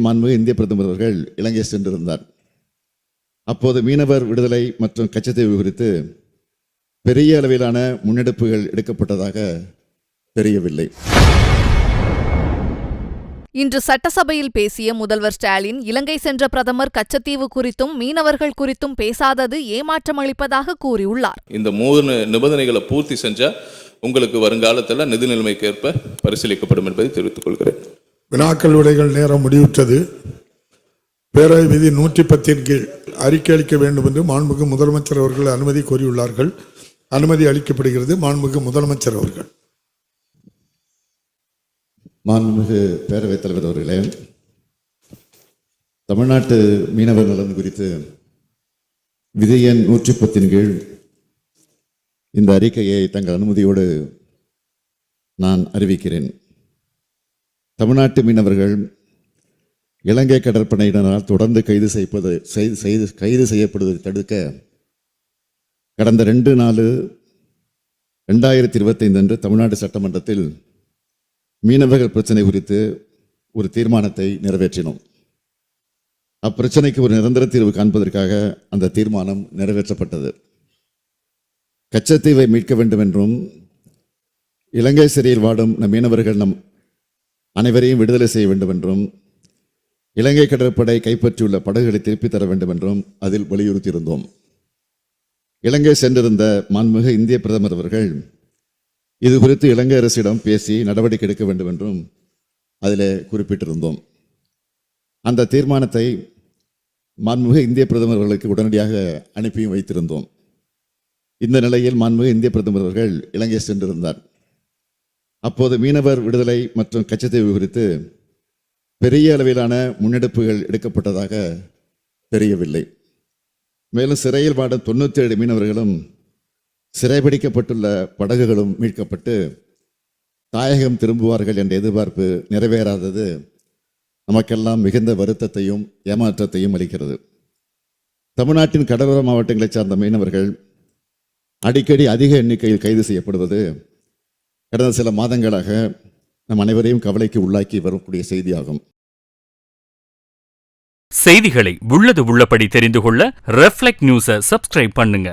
மாண்புமிகு இந்திய பிரதமர் அவர்கள் இலங்கை சென்றிருந்தார். அப்போது மீனவர் விடுதலை மற்றும் கச்சத்தீவு குறித்து பெரிய அளவிலான முன்னெடுப்புகள் எடுக்கப்பட்டதாக தெரியவில்லை. இன்று சட்டசபையில் பேசிய முதல்வர் ஸ்டாலின், இலங்கை சென்ற பிரதமர் கச்சத்தீவு குறித்தும் மீனவர்கள் குறித்தும் பேசாதது ஏமாற்றம் அளிப்பதாக கூறியுள்ளார். இந்த 3 நிபந்தனைகளை பூர்த்தி செஞ்சா உங்களுக்கு வருங்காலத்தில் நிதி நிலைமைக்கேற்ப பரிசீலிக்கப்படும் என்பதை தெரிவித்துக் கொள்கிறேன். வினாக்கள் விடைகள் நேரம் முடிவுற்றது. பேரவை விதி 110 கீழ் அறிக்கை அளிக்க வேண்டும் என்று மாண்புமிகு முதலமைச்சர் அவர்கள் அனுமதி கோரியுள்ளார்கள். அனுமதி அளிக்கப்படுகிறது. மாண்புமிகு முதலமைச்சர் அவர்கள். மாண்புமிகு பேரவைத் தலைவர் அவர்களே, தமிழ்நாட்டு மீனவர் நலன் குறித்து விதி எண் 110 கீழ் இந்த அறிக்கையை தங்கள் அனுமதியோடு நான் அறிவிக்கிறேன். தமிழ்நாட்டு மீனவர்கள் இலங்கை கடற்படையினரால் தொடர்ந்து கைது செய்யப்படுவதை தடுக்க கடந்த 2/4/2025 அன்று தமிழ்நாடு சட்டமன்றத்தில் மீனவர்கள் பிரச்சனை குறித்து ஒரு தீர்மானத்தை நிறைவேற்றினோம். அப்பிரச்சனைக்கு ஒரு நிரந்தர தீர்வு காண்பதற்காக அந்த தீர்மானம் நிறைவேற்றப்பட்டது. கச்சத்தீவை மீட்க வேண்டும் என்றும் இலங்கை சிறையில் வாடும் நம் மீனவர்கள் நம் அனைவரையும் விடுதலை செய்ய வேண்டும் என்றும் இலங்கை கடற்படை கைப்பற்றியுள்ள படகுகளை திருப்பி தர வேண்டும் என்றும் அதில் வலியுறுத்தியிருந்தோம். இலங்கை சென்றிருந்த மாண்புமிகு இந்திய பிரதமர் அவர்கள் இது குறித்து இலங்கை அரசிடம் பேசி நடவடிக்கை எடுக்க வேண்டும் என்றும் அதில் குறிப்பிட்டிருந்தோம். அந்த தீர்மானத்தை மாண்புமிகு இந்திய பிரதமர் அவர்களுக்கு உடனடியாக அனுப்பியும் வைத்திருந்தோம். இந்த நிலையில் மாண்புமிகு இந்திய பிரதமர் அவர்கள் இலங்கை சென்றிருந்தார். அப்போது மீனவர் விடுதலை மற்றும் கச்சத்தீவு குறித்து பெரிய அளவிலான முன்னெடுப்புகள் எடுக்கப்பட்டதாக தெரியவில்லை. மேலும் சிறையில் வாடும் 97 மீனவர்களும் சிறைபிடிக்கப்பட்டுள்ள படகுகளும் மீட்கப்பட்டு தாயகம் திரும்புவார்கள் என்ற எதிர்பார்ப்பு நிறைவேறாதது நமக்கெல்லாம் மிகுந்த வருத்தத்தையும் ஏமாற்றத்தையும் அளிக்கிறது. தமிழ்நாட்டின் கடலோர மாவட்டங்களைச் சார்ந்த மீனவர்கள் அடிக்கடி அதிக எண்ணிக்கையில் கைது செய்யப்படுவது கடந்த சில மாதங்களாக நம் அனைவரையும் கவலைக்கு உள்ளாக்கி வரக்கூடிய செய்தியாகும். செய்திகளை உள்ளது உள்ளபடி தெரிந்து கொள்ள ரெஃப்ளெக்ட் நியூஸை சப்ஸ்கிரைப் பண்ணுங்க.